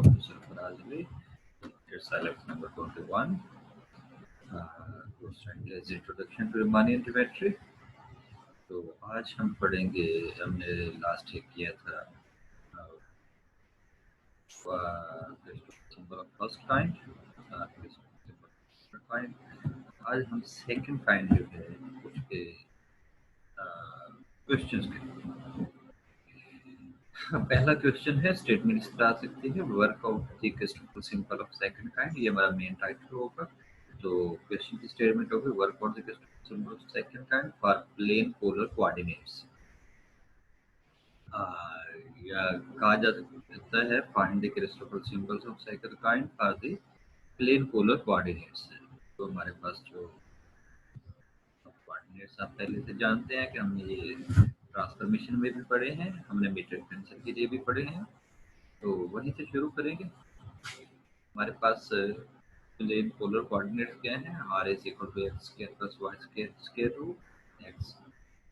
Professor Faraz Ali. Exercise lesson number 21. Question is Introduction to Riemannian Geometry. तो आज हम पढ़ेंगे, हमने लास्ट एक किया था सिंबल ऑफ फर्स्ट काइंड, आज हम सेकंड काइंड जो है उसके क्वेश्चंस करेंगे। पहला क्वेश्चन है, स्टेटमेंट इस तरह आ सकती है, work out the crystal symbol of second kind. ये हमारा मेन टाइटल होगा। तो क्वेश्चन की स्टेटमेंट होगी, work out the crystal symbol of second kind for plane polar coordinates. या कहा जा सकता है, find the crystal symbols of second kind for the plane polar coordinates. तो हमारे पास जो कोऑर्डिनेट्स आप पहले से जानते हैं कि हमने ये ट्रांसफॉर्मेशन में भी पढ़े हैं, हमने मीट्रिक टेंसर के लिए भी पढ़े हैं। तो वहीं से शुरू करेंगे। हमारे पास प्लेन पोलर कोऑर्डिनेट्स क्या हैं? r is equal to x square plus y square square root x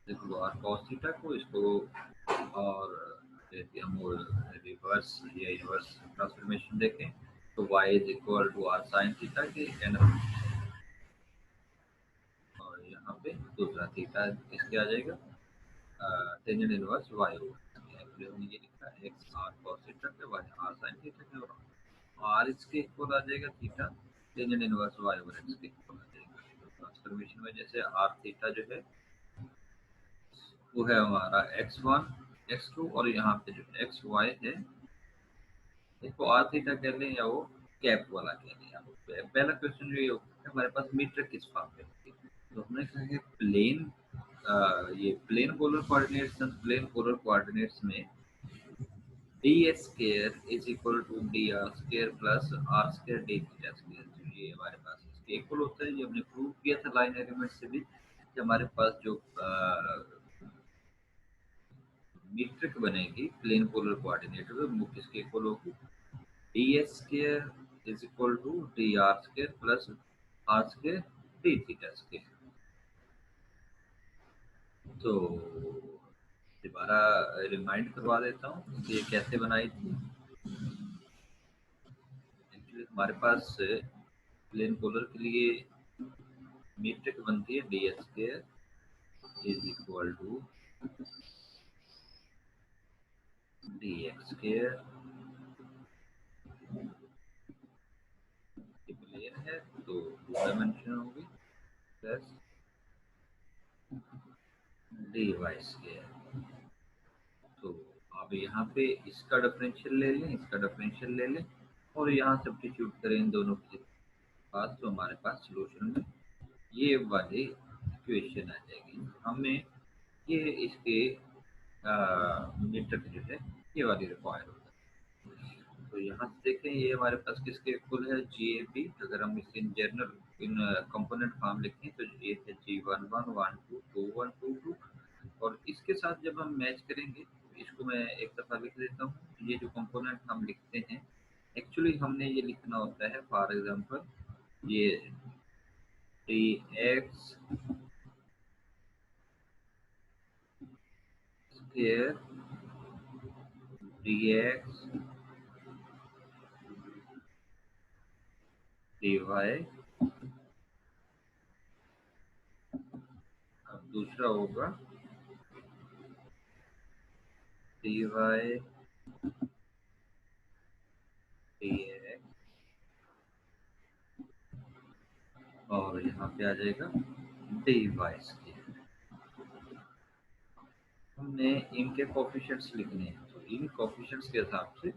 equal to r cos theta को इसको, और यदि हम रिवर्स या इनवर्स ट्रांसफॉर्मेशन देखें तो y is equal to r sine theta के, और यहाँ पे दूसरा थीटा इसके आ जाएगा टेंजेंट इनवर्स y होगा। हमने ये लिखा है x r cos थीटा के, y r sin थीटा के, और r इसके इक्वल आ जाएगा theta tangent inverse y over x के इक्वल आ जाएगा। तो ट्रांसफॉर्मेशन में जैसे r थीटा जो है वो है हमारा x1 x2, और यहाँ पे जो xy है इसको r थीटा कह लें या वो कैप वाला कह लें। पहला क्वेश्चन जो ये होता है, हमारे पास मीटर किस फॉर्म में होती है? तो हमने कहा है प्लेन, ये plane polar coordinates, plane polar coordinates में D square is equal to D R square plus are square D theta square. तो ये हमारे पास इसके इक्वल होता है। ये हमने प्रूव किया था लाइन एलिमेंट से भी कि हमारे पास जो मीट्रिक बनेगी प्लेन पोलर कोऑर्डिनेट में वो किसके इक्वल होगी? D square is equal to D R square plus are square D theta square. तो दोबारा रिमाइंड करवा देता हूँ कि ये कैसे बनाई थी। एक्चुअली हमारे पास प्लेन पोलर के लिए मीट्रिक बनती है d square is equal to d x square, plane है तो डायमेंशन होगी, प्लस डी वाई स्क्वायर। तो अब यहाँ पे इसका डिफरेंशियल ले लें, इसका डिफरेंशियल ले लें, और यहाँ सब्स्टिट्यूट करें इन दोनों के पास, तो हमारे पास सॉल्यूशन में ये वाली इक्वेशन आ जाएगी। हमें ये इसके मीटर जो है ये वाली रिक्वायर होता है। तो यहाँ से देखें ये हमारे पास किसके इक्वल है? G A B. अगर हम इसके in general in component form लिखें तो ये है G one one one two two one two two, और इसके साथ जब हम मैच करेंगे, इसको मैं एक दफ़ा लिख देता हूँ। ये जो कंपोनेंट हम लिखते हैं एक्चुअली हमने ये लिखना होता है, फॉर एग्जांपल ये d x square d x d y, अब दूसरा होगा डी वाई डी एक्स, और यहाँ पे आ जाएगा डी वाई स्क्वायर। हमने इनके कोफिशिएंट्स लिखने हैं, तो इन कोफिशिएंट्स के हिसाब से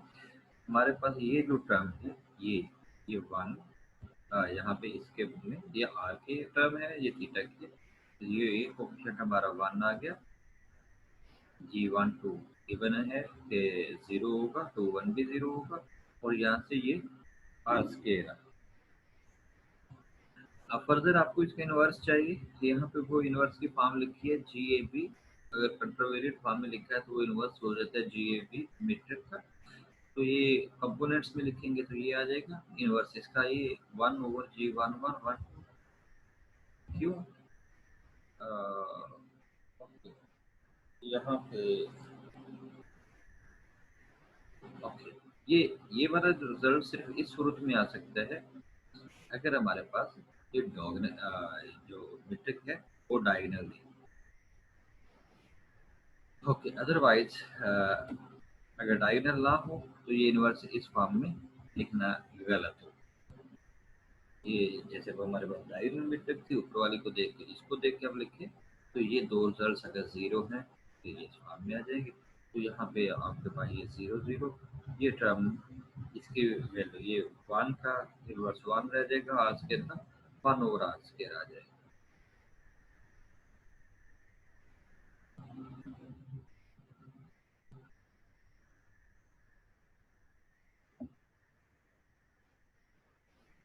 हमारे पास ये जो टर्म है ये वन, यहाँ पे इसके में ये आर के टर्म है, ये थीटा की, तो ये कोफिशिएंट हमारा वन आ गया। जी वन टू गिवन है कि 0 होगा, तो वन भी 0 होगा, और यहाँ से ये आर स्क्वायर। अब फर्दर आपको इसका इनवर्स चाहिए, तो यहाँ पे वो इनवर्स की फॉर्म लिखी है जी ए बी। अगर कंट्रोवेरिएट फॉर्म में लिखा है तो वो इनवर्स हो जाता है जी ए बी मीट्रिक का। तो ये कंपोनेंट्स में लिखेंगे तो ये आ जाएगा इनवर्स इसका, ये वन ओवर जी वन वन वन। क्यों? यहाँ पे ओके, ये वाला रिजल्ट सिर्फ इस सूरत में आ सकता है अगर हमारे पास ये जो मीट्रिक है वो डायगोनल है। ओके, अदरवाइज अगर डायगोनल ना हो तो ये इनवर्स इस फॉर्म में लिखना गलत हो। ये जैसे वो हमारे पास डायगोनल मीट्रिक थी, ऊपर वाली को देख के इसको देख के हम लिखें तो ये दो रिजल्ट अगर जीरो हैं तो ये इस फॉर्म में आ जाएंगे। तो यहाँ पे आपके पास ये 0 0 ये टर्म इसकी वैल्यू ये 1 का इनवर्स 1 रह जाएगा, आर स्क्वायर का 1 ओवर आर स्क्वायर आ जाएगा।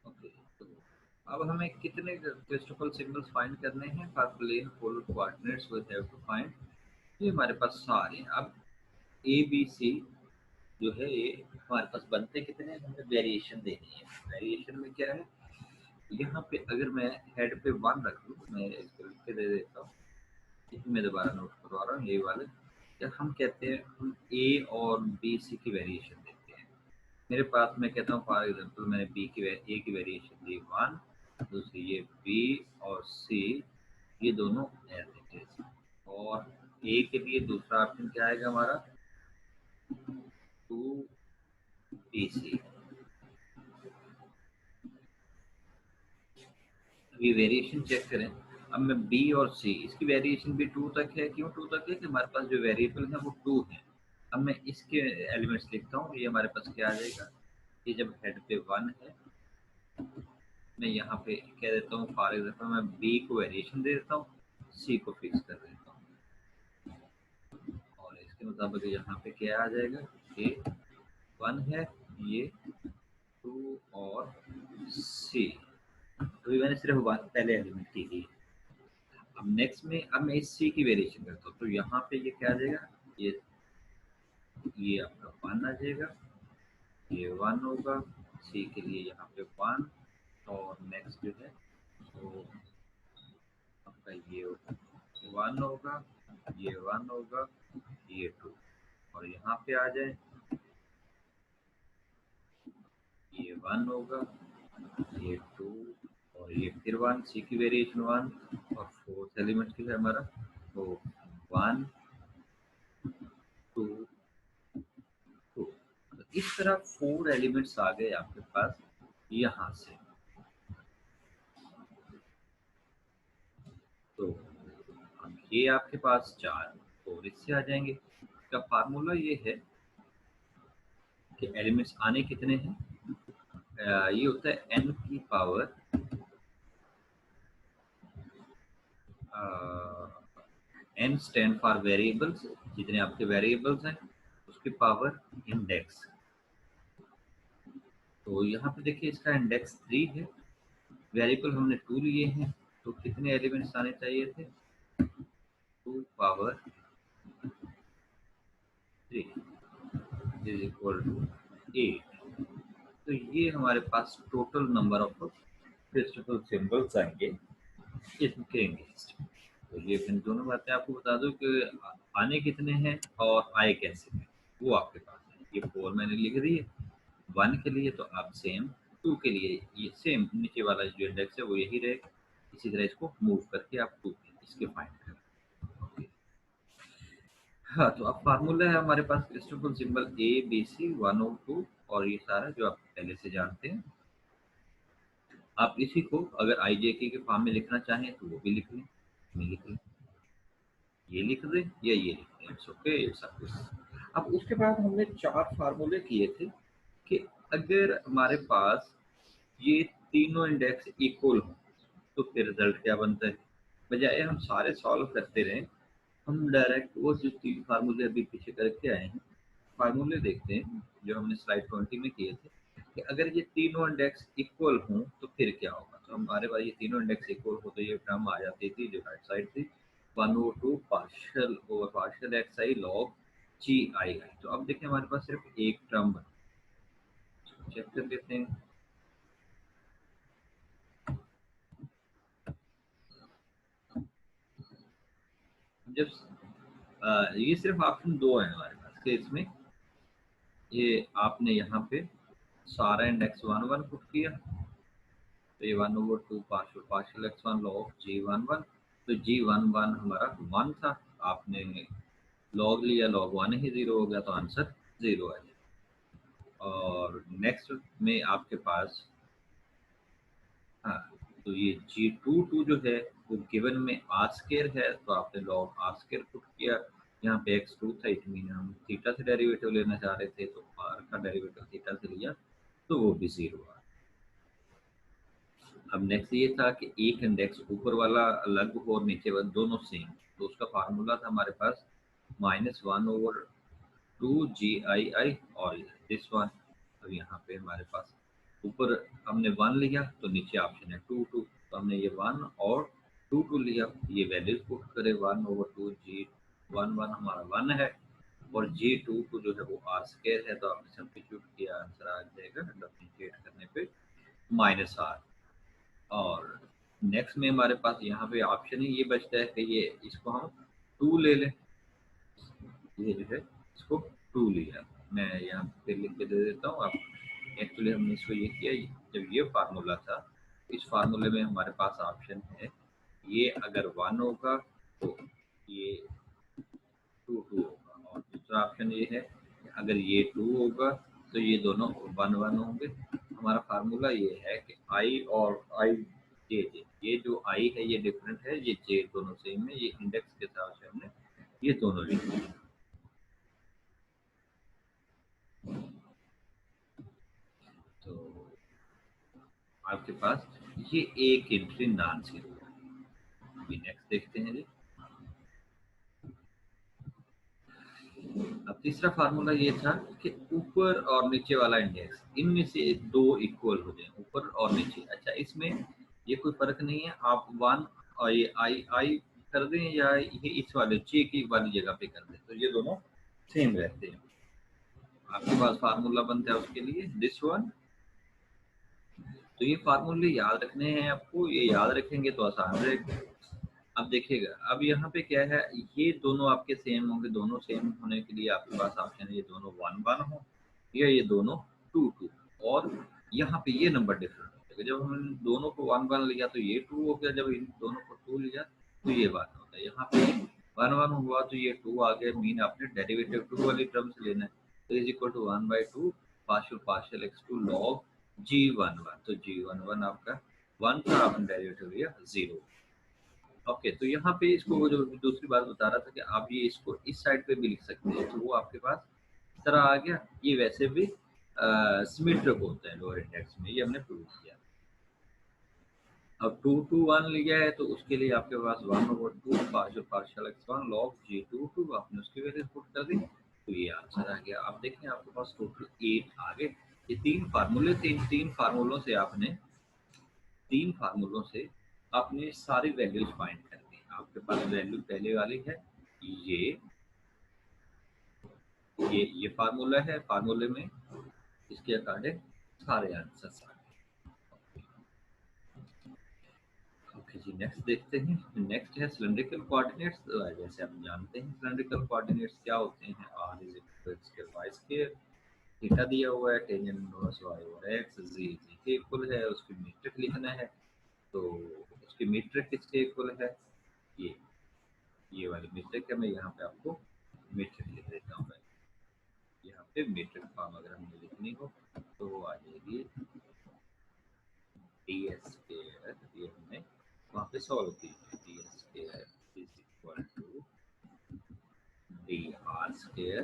ओके, तो अब हमें कितने क्रिस्टोफल सिंबल्स फाइंड करने हैं for plane polar coordinates we have to find. ये हमारे पास सारे अब ए बी सी जो है ये हमारे पास बनते कितने हैं, हमें वेरिएशन देनी है। वेरिएशन में क्या है, यहाँ पे अगर मैं हेड पे 1 रख लूँ, मैं इसको लिख के दे देता हूँ, इसे मैं दोबारा नोट करवा रहा हूँ, ये वाले या हम कहते हैं हम ए और बी सी की वेरिएशन देते हैं। मेरे पास मैं कहता हूँ फॉर एग्जांपल मैंने ए की वेरिएशन दी 1, दूसरी ये बी और सी ये दोनों एज इट इज, और ए के लिए दूसरा ऑप्शन क्या आएगा हमारा 2BC। ये वेरिएशन चेक करें। अब मैं बी और सी इसकी वेरिएशन भी 2 तक है। क्यों 2 तक है कि हमारे पास जो वेरिएबल है वो 2 है। अब मैं इसके एलिमेंट्स लिखता हूँ, ये हमारे पास क्या आ जाएगा, ये जब हेड पे 1 है मैं यहाँ पे कह देता हूँ फॉर एग्जाम्पल मैं बी को वेरिएशन दे देता हूँ, सी को फिक्स कर देता हूँ, और इसके मुताबिक यहाँ पे क्या आ जाएगा, ये 1 है, ये 2 और सी। अभी मैंने सिर्फ पहले एलिमेंट की थी। अब नेक्स्ट में अब मैं इस सी की वेरिएशन करता हूँ तो यहाँ पे ये क्या आ जाएगा, ये आपका 1 आ जाएगा, ये 1 होगा, सी के लिए यहाँ पे 1, और नेक्स्ट जो है तो आपका ये 1 होगा, ये 1 होगा, ये 2, और यहाँ पे आ जाए ये 1 होगा, ये 2, और ये फिर 1, सी की वेरिएशन 1, और फोर्थ एलिमेंट की है हमारा तो 1 2 2। तो इस तरह 4 एलिमेंट्स आ गए आपके पास यहाँ से। तो अब ये आपके पास 4 और इससे आ जाएंगे। इसका फार्मूला ये है कि एलिमेंट्स आने कितने हैं, ये होता है n की power n stand for variables, जितने आपके वेरिएबल्स हैं उसकी पावर इंडेक्स। तो यहाँ पे देखिए इसका इंडेक्स 3 है, वेरिएबल हमने 2 लिए हैं, तो कितने एलिमेंट्स आने चाहिए थे, 2 पावर 3 इज इक्वल टू 8। तो ये हमारे पास total number of Christoffel symbols आएंगे इसके अगेंस्ट। तो ये फिर दोनों बातें आपको बता दूं कि आने कितने हैं और आए कैसे हैं वो आपके पास है। ये 4 मैंने लिख दी है 1 के लिए, तो आप सेम 2 के लिए ये सेम नीचे वाला जो इंडेक्स है वो यही रहेगा। इसी तरह इसको मूव करके आप 2 इसके फाइंड करें। ओके, हाँ, तो अब फार्मूला है हमारे पास Christoffel symbol A B C 1 और 2, और ये सारा जो आप पहले से जानते हैं। आप इसी को अगर IJK के फॉर्म में लिखना चाहें तो वो भी लिख लें, लिख लें, ये लिख दें या ये लिख दें, it's okay, it's up to. अब उसके बाद हमने 4 फार्मूले किए थे कि अगर हमारे पास ये तीनों इंडेक्स इक्वल हो तो फिर रिजल्ट क्या बनता है। बजाय हम सारे सॉल्व करते रहे, हम डायरेक्ट वो जो 3 फार्मूले अभी पीछे करके आए हैं फार्मूले देखते हैं जो हमने स्लाइड 20 में किए थे कि अगर ये तीनों इंडेक्स इक्वल हों तो फिर क्या होगा। तो हमारे पास ये तीनों इंडेक्स इक्वल हो तो ये टर्म आ जाती थी जो राइट साइड थी 1/2 partial over partial X I log G I I. तो अब देखिए हमारे पास सिर्फ एक टर्म बना, चेक कर लेते हैं। जब ये सिर्फ ऑप्शन 2 है हमारे पास के इसमें ये आपने यहाँ पे सारा इंडेक्स 1 1 पुट किया, तो ये 1/2 पार्शियल x1 log g11, तो g11 हमारा 1 था, आपने लॉग लिया, log 1 ही 0 हो गया, तो आंसर 0 आ जाए। और नेक्स्ट में आपके पास, हाँ, तो ये g22 जो है वो गिवन में r स्क्वायर है, तो आपने log r स्क्वायर पुट किया, यहाँ पे x2 था, इट मीन हम थीटा से डेरिवेटिव लेना चाह रहे थे, तो r का डेरिवेटिव थीटा से लिया, तो वो भी 0 आ। अब नेक्स्ट ये था कि एक इंडेक्स ऊपर वाला अलग हो और नीचे वाला दोनों सेम, तो उसका फार्मूला था हमारे पास -1/2 GII और दिस वन। अब यहाँ पे हमारे पास ऊपर हमने 1 लिया, तो नीचे ऑप्शन है 2 2, तो हमने ये 1 और 2 2 लिया, ये वैल्यूज पुट करे 1/2 G11 हमारा 1 है, और G22 जो है वो r स्क्वायर है, तो आपने सब्स्टिट्यूट किया, आंसर आ जाएगा डिफरेंशिएट करने पे -r। और नेक्स्ट में हमारे पास यहाँ पे ऑप्शन ही ये बचता है कि ये इसको हम 2 ले लें, ये जो है इसको 2 लिया, मैं यहाँ पे लिख के दे देता हूँ आप। एक्चुअली हमने इसको ये किया, जब ये फार्मूला था, इस फार्मूले में हमारे पास ऑप्शन है, ये अगर 1 होगा तो ये 2 2 होगा, और दूसरा ऑप्शन ये है कि अगर ये 2 होगा तो ये दोनों 1 1 होंगे। हमारा फार्मूला ये है कि आई और आई जे जे, ये जो आई है ये डिफरेंट है, ये जे दोनों सेम है, ये इंडेक्स के हिसाब से हमने ये दोनों लिखे। तो आपके पास ये एक एंट्री नॉन जीरो है। अभी नेक्स्ट देखते हैं जी। अब तीसरा फार्मूला ये था कि ऊपर और नीचे वाला इंडेक्स इनमें से दो इक्वल हो जाए, ऊपर और नीचे। अच्छा, इसमें ये कोई फर्क नहीं है, आप 1 और ये आई आई कर दें या ये इस वाले जे की वाली जगह पे कर दें, तो ये दोनों सेम रहते हैं। आपके पास फार्मूला बनता है उसके लिए दिस वन। तो ये फार्मूले याद रखने हैं आपको, ये याद रखेंगे तो आसान रहेगा। अब देखिएगा, अब यहाँ पे क्या है, ये दोनों आपके सेम होंगे, दोनों सेम होने के लिए आपके पास ऑप्शन है ये दोनों 1 1 हो, या ये दोनों 2 2, और यहाँ पे ये नंबर डिफरेंट हो जाएगा। जब हमने दोनों को 1 1 लिया तो ये 2 हो गया, जब इन दोनों को 2 लिया तो ये 1 होता है। यहाँ पे 1 1 हुआ तो ये 2 आ गया, मीन आपने डेरिवेटिव 2 वाली टर्म से लेना है, तो is equal to 1/2 partial partial x2 log g11, तो g11 आपका 1 था, आपने डेरिवेटिव लिया 0। ओके, तो यहाँ पे इसको वो जो दूसरी बात बता रहा था कि आप ये इसको इस साइड पे भी लिख सकते हैं, तो वो आपके पास इस तरह आ गया। ये वैसे भी सिमेट्रिक होता है लोअर इंडेक्स में, ये हमने प्रूव किया। अब 2 2 1 लिया है, तो उसके लिए आपके पास 1/2 पार्शियल x1 log g22, आपने उसकी वैल्यू पुट कर दी, तो ये आंसर आ गया। आप देखें आपके पास टोटल 8 आ गए। ये तीन फार्मूले थे, इन तीन फार्मूलों से आपने सारी वैल्यूज फाइंड कर दी। आपके पास वैल्यू पहले वाली है, ये ये फार्मूला है, फार्मूले में इसके अकॉर्डिंग सारे आंसर्स आ गए। ओके जी, नेक्स्ट देखते हैं। नेक्स्ट है सिलेंड्रिकल कोऑर्डिनेट्स। जैसे आप जानते हैं सिलेंड्रिकल कोऑर्डिनेट्स क्या होते हैं, r is equal to square y square, theta दिया हुआ है, टेंजेंट इनवर्स y और x z के इक्वल है, उसकी मीट्रिक लिखना है, तो उसकी मीट्रिक किसके इक्वल है, ये वाली मीट्रिक है। मैं यहाँ पे आपको मीट्रिक लिख देता हूँ। मैं यहाँ पे मीट्रिक फॉर्म अगर हमें लिखनी हो तो वो आ जाएगी डी एस स्क्वायर, ये हमने वहाँ पे सॉल्व की है, d s square is equal to D R square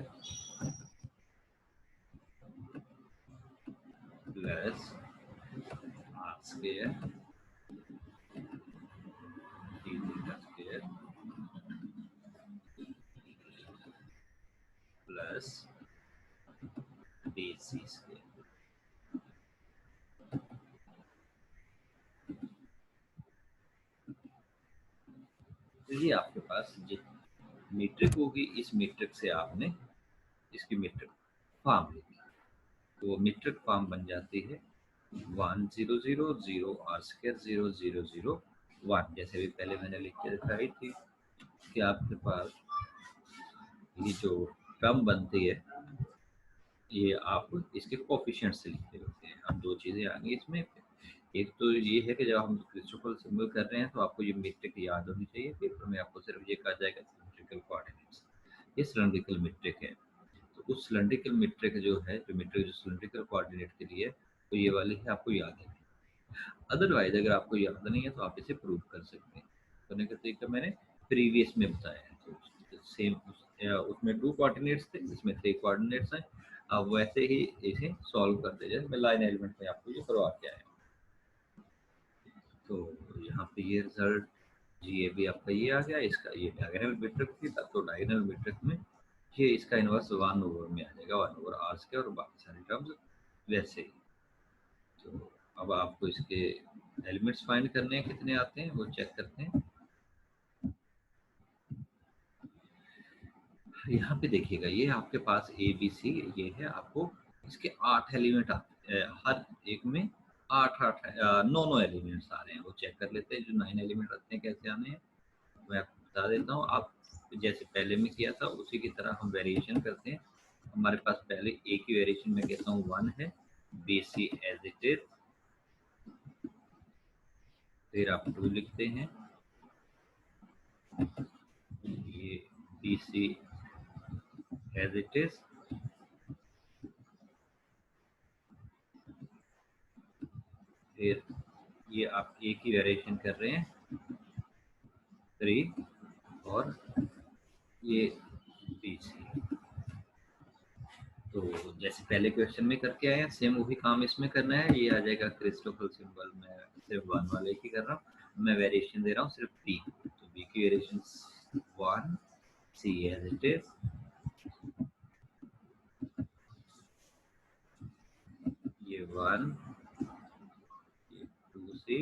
plus are square D theta square plus d c square. ये आपके पास मीट्रिक होगी, इस मीट्रिक से आपने इसकी मीट्रिक फॉर्म लिखी, तो वो मीट्रिक फॉर्म बन जाती है 1 0 0 0 r स्क्वायर 0 0 0 1, जैसे भी पहले मैंने लिख के दिखाई थी कि आपके पास ये जो टर्म बनती है ये आप इसके कोफिशिएंट से लिखते होते हैं। अब दो चीज़ें आ गई इसमें। एक तो ये है कि जब हम क्रिस्टोफर सिंबल कर रहे हैं तो आपको ये मीट्रिक याद होनी चाहिए। पेपर में आपको सिर्फ ये कहा जाएगा सिलिंड्रिकल कोऑर्डिनेट्स, ये सिलिंड्रिकल मीट्रिक है। तो उस सिलिंड्रिकल मीट्रिक जो है, जो मीट्रिक जो सिलिंड्रिकल कोऑर्डिनेट के लिए, तो ये वाली है, आपको याद है। अदरवाइज अगर आपको याद नहीं है तो आप इसे प्रूव कर सकते हैं। करने का तरीका मैंने प्रीवियस में बताया है। तो सेम उसमें 2 कोऑर्डिनेट्स थे, इसमें 3 कोऑर्डिनेट्स हैं। अब वैसे ही इसे सॉल्व करते जाए। मैं लाइन एलिमेंट में आपको ये करवा के आया। तो यहाँ पे ये रिजल्ट जी ए भी आपका ये आ गया। इसका ये डायगोनल मीट्रिक थी, तो डायगोनल मीट्रिक में ये इसका इनवर्स 1 ओवर में आ जाएगा, 1 ओवर आर स्क्वायर, और बाकी सारे टर्म्स वैसे ही। तो अब आपको इसके एलिमेंट्स फाइंड करने हैं, कितने आते हैं वो चेक करते हैं। यहाँ पे देखिएगा, ये आपके पास ए बी सी ये है, आपको इसके 8 एलिमेंट आते हैं। हर एक में 9 एलिमेंट्स आ रहे हैं। वो चेक कर लेते हैं जो 9 एलिमेंट आते हैं कैसे आने हैं। मैं आपको बता देता हूँ। आप जैसे पहले में किया था उसी की तरह हम वेरिएशन करते हैं। हमारे पास पहले ए की वेरिएशन में कहता हूँ 1 है, B C as it is, फिर आप 2 लिखते हैं, ये B C as it is, फिर ये आप ए की वेरिएशन कर रहे हैं 3, और ये बी सी। तो जैसे पहले क्वेश्चन में करके आए हैं सेम वही काम इसमें करना है। ये आ जाएगा क्रिस्टोफर सिंबल में सिर्फ 1 वाले की कर रहा हूँ, मैं वेरिएशन दे रहा हूँ सिर्फ बी। तो बी की variation 1, C as it is, ये 1, ये 2 सी,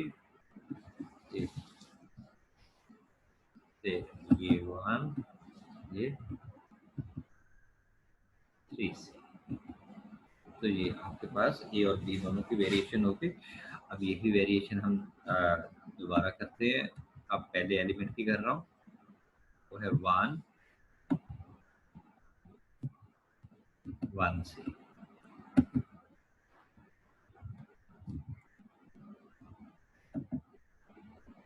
ये 1, ये 3 सी। तो ये आपके पास ए और बी दोनों की वेरिएशन होगी। अब यही वेरिएशन हम दोबारा करते हैं। अब पहले एलिमेंट की कर रहा हूँ, वो है 1 से,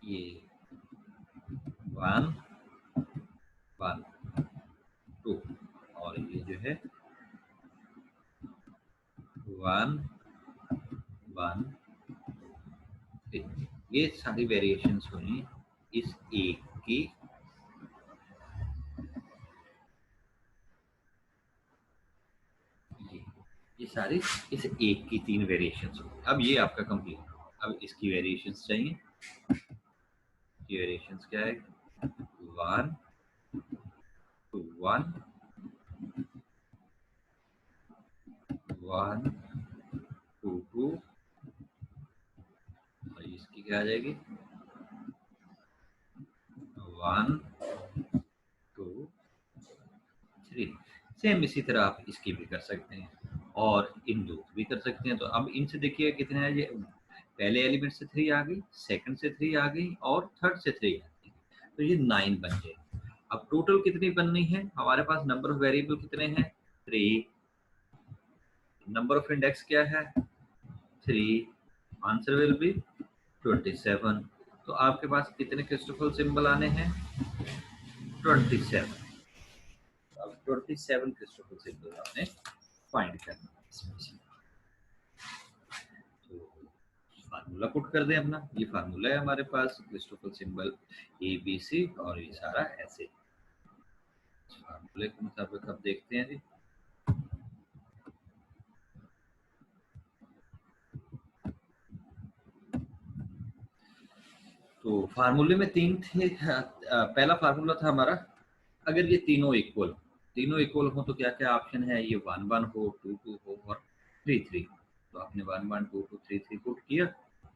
ये 1 1 2, और ये जो है 1 1 3। ये सारी वेरिएशंस हुई इस एक की। ये सारी इस एक की 3 वेरिएशंस हुई। अब ये आपका कंप्लीट। अब इसकी वेरिएशंस चाहिए। ये वेरिएशंस क्या है? 1 2 1 1 2 2, और इसकी क्या आ जाएगी? 1 2 3। सेम इसी तरह आप इसकी भी कर सकते हैं और इन दो भी कर सकते हैं। तो अब इनसे देखिए कितने हैं। ये पहले एलिमेंट से 3 आ गई, सेकंड से 3 आ गई, और थर्ड से 3 आ गई, तो ये 9 बन गए। अब टोटल कितनी बननी है? हमारे पास नंबर ऑफ वेरिएबल कितने हैं? 3। नंबर ऑफ इंडेक्स क्या है? 3। Answer will be 27। तो आपके पास कितने क्रिस्टोफर सिंबल आने हैं? 27। अब 27 क्रिस्टोफर सिंबल आपने फाइंड करना है। तो फार्मूला पुट कर दें अपना। ये फार्मूला है हमारे पास, Christoffel symbol A B C, और ये सारा ऐसे। फार्मूले के मुताबिक अब देखते हैं जी। तो फार्मूले में 3 थे। पहला फार्मूला था हमारा, अगर ये तीनों इक्वल हो तो क्या क्या ऑप्शन है? ये 1 1 हो, 2 2 हो, और 3 3। तो आपने 1 1 2 2 3 3 पुट किया,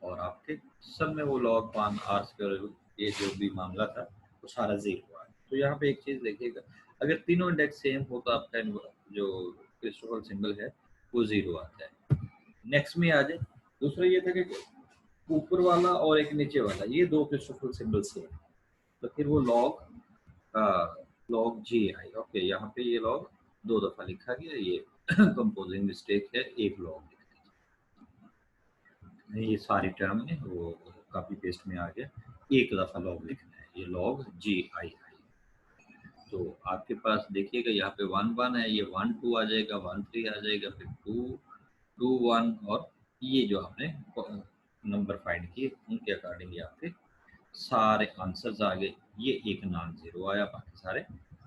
और आपके सब में वो log 1 आर स्क्वायर ये जो भी मामला था वो सारा 0 हुआ। तो यहाँ पे एक चीज देखिएगा, अगर तीनों इंडेक्स सेम हो तो आपका जो क्रिस्टोफर सिंबल है वो 0 आता है। नेक्स्ट में आ जाए। दूसरा ये था कि ऊपर वाला और एक नीचे वाला, ये दो क्रिस्टोफर सिंबल सेम, तो फिर वो लॉग जी आई। ओके, यहाँ पे ये लॉग 2 दफा लिखा गया, ये कंपोजिंग मिस्टेक है, एक लॉग लिख दीजिए। ये सारी टर्म है वो कॉपी पेस्ट में आ गया, एक दफ़ा लॉग लिखना है, ये लॉग GII। तो आपके पास देखिएगा यहाँ पे 1 1 है, ये 1 2 आ जाएगा, 1 3 आ जाएगा, फिर 2 2 1, और ये जो आपने नंबर फाइंड किए उनके अकॉर्डिंग यहाँ पे सारे आंसर्स आ गए। ये एक नॉन जीरो आया, बाकी सारे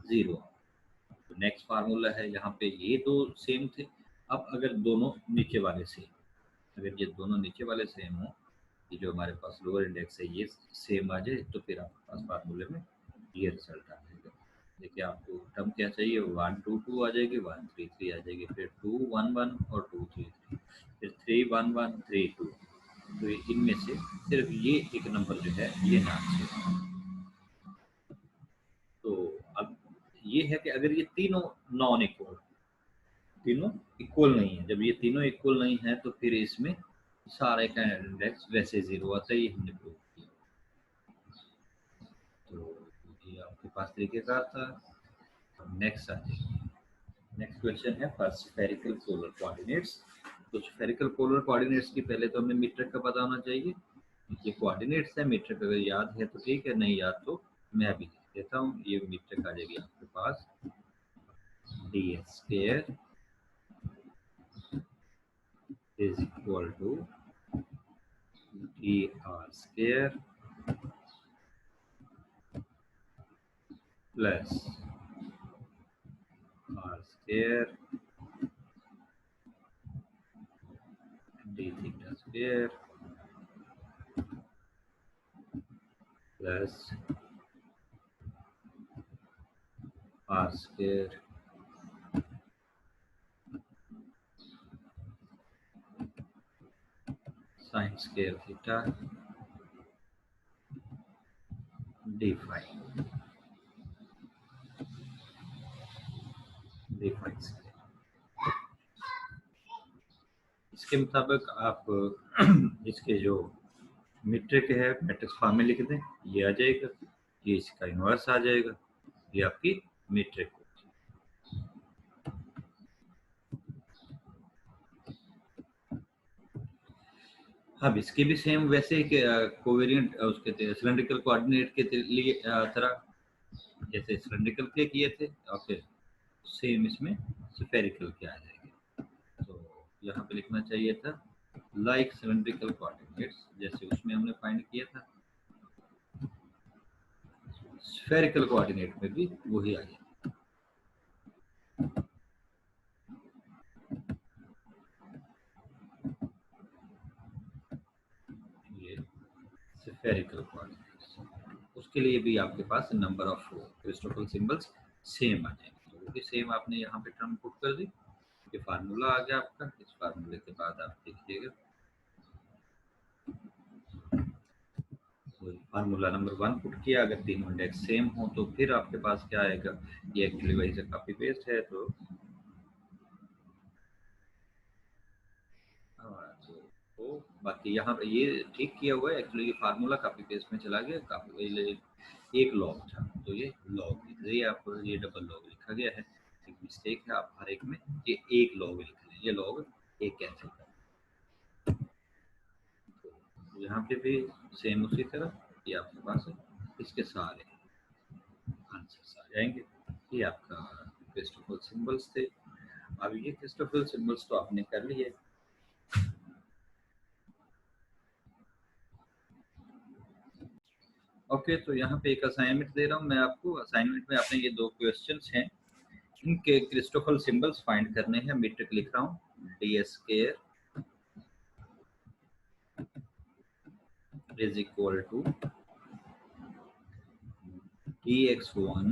जीरो। तो नेक्स्ट फार्मूला है, यहाँ पे ये दो सेम थे। अब अगर दोनों नीचे वाले सेम, अगर ये दोनों नीचे वाले सेम हो, ये जो हमारे पास लोअर इंडेक्स है ये सेम आ जाए, तो फिर आपके पास फार्मूले में ये रिजल्ट आ जाएगा। देखिए आपको टर्म क्या चाहिए, 1 2 2 आ जाएगी, 1 3 3 आ जाएगी, फिर 2 1 1 और 2 3 3, फिर 3 1 1 3 2। तो इनमें से सिर्फ ये एक नंबर जो है ये नाम से। तो अब ये है कि अगर ये तीनों नॉन इक्वल, तीनों इक्वल नहीं है, जब ये तीनों इक्वल नहीं है तो फिर इसमें सारे का इंडेक्स वैसे जीरो आता है, ये हमने प्रूव किया। तो ये आपके पास तरीकेकार था। नेक्स्ट आ जाइए, नेक्स्ट क्वेश्चन है फॉर स्फेरिकल पोलर कोऑर्डिनेट्स। तो स्फेरिकल पोलर कोऑर्डिनेट्स की पहले तो हमें मीट्रिक का पता होना चाहिए। ये कोऑर्डिनेट्स है, मीट्रिक अगर याद है तो ठीक है, नहीं याद तो मैं अभी लिख देता हूँ। ये मीट्रिक आ जाएगी आपके पास d² is equal to dr² plus r² d theta square plus r² sin square theta d phi square। इसके मुताबिक आप इसके जो मीट्रिक है मैट्रिक्स फॉर्म में लिख दें, ये आ जाएगा, ये इसका इन्वर्स आ जाएगा, ये आपकी मीट्रिक। अब इसके भी सेम वैसे ही कोवेरिएंट उसके सिलेंड्रिकल कोऑर्डिनेट के लिए तरह जैसे सिलेंड्रिकल के किए थे, और फिर सेम इसमें स्फेरिकल के आ जाएंगे। तो यहाँ पे लिखना चाहिए था लाइक सिलेंड्रिकल कोऑर्डिनेट्स, जैसे उसमें हमने फाइंड किया था, स्फेरिकल कोऑर्डिनेट में भी वही आ जाएगा। ये स्फेरिकल कोऑर्डिनेट्स, उसके लिए भी आपके पास number of Christoffel symbols same आ जाएंगे। तो वो भी सेम आपने यहाँ पे टर्म पुट कर दी, ये फार्मूला आ गया आपका। इस फार्मूले के बाद आप देखिएगा फार्मूला नंबर 1 पुट किया, अगर तीनों इंडेक्स सेम हो तो फिर आपके पास क्या आएगा, ये एक्चुअली वही से कॉपी पेस्ट है। तो तो बाकी यहाँ पे ये ठीक किया हुआ है, एक्चुअली ये फार्मूला कॉपी पेस्ट में चला गया, काफी एक लॉग था तो ये लॉग लिख दिया आपको, ये डबल लॉग लिखा गया है, एक मिस्टेक है। आप हर एक में ये एक लॉग लिख लें, ये लॉग एक कैंसिल कर। तो यहाँ पे भी सेम उसी तरह ये आपके पास है, इसके सारे आंसर्स आ जाएंगे। ये आपका क्रिस्टोफल सिंबल्स थे। अब ये क्रिस्टोफल सिंबल्स तो आपने कर लिए। ओके, तो यहाँ पे एक असाइनमेंट दे रहा हूँ मैं आपको। असाइनमेंट में आपने ये दो क्वेश्चंस हैं, इनके क्रिस्टोफल सिंबल्स फाइंड करने हैं। मीट्रिक लिख रहा हूँ d² is equal to dx1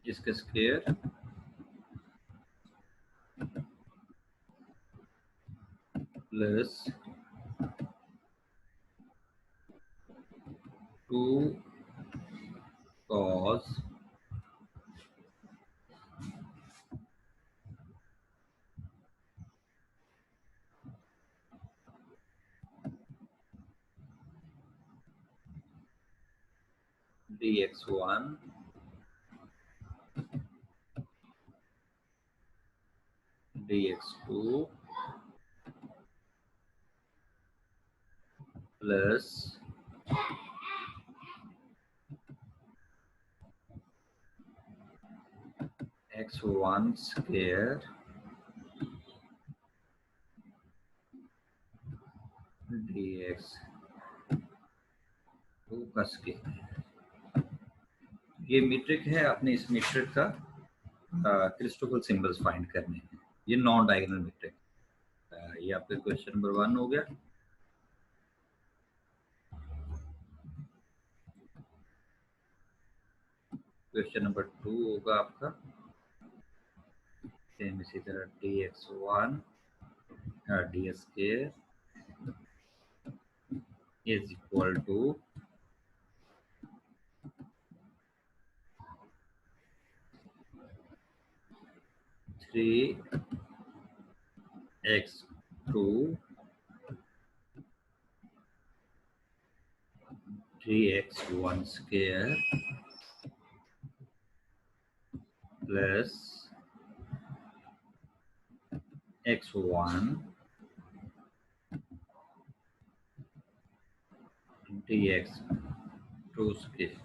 इसका square plus 2 cos dx1 dx2 plus x1 square dx2 का स्केयर। ये मीट्रिक है, आपने इस मीट्रिक का क्रिस्टोफल सिंबल्स फाइंड करने हैं। ये नॉन डायगोनल मीट्रिक। ये आपका क्वेश्चन नंबर 1 हो गया। क्वेश्चन नंबर 2 होगा आपका सेम इसी तरह dx1 ds square is equal to 3x2 3x1 square plus x1 dx2 square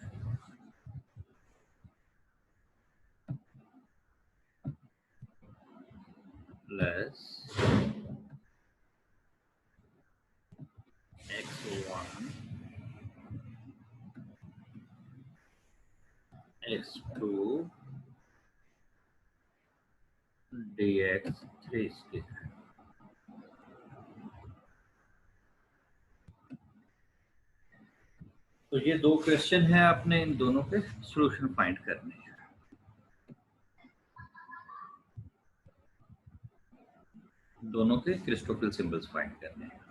plus x1 x2 dx3 square। तो ये दो क्वेश्चन है, आपने इन दोनों के सॉल्यूशन फाइंड करने हैं। दोनों के क्रिस्टोफल सिंबल्स फाइंड करने हैं।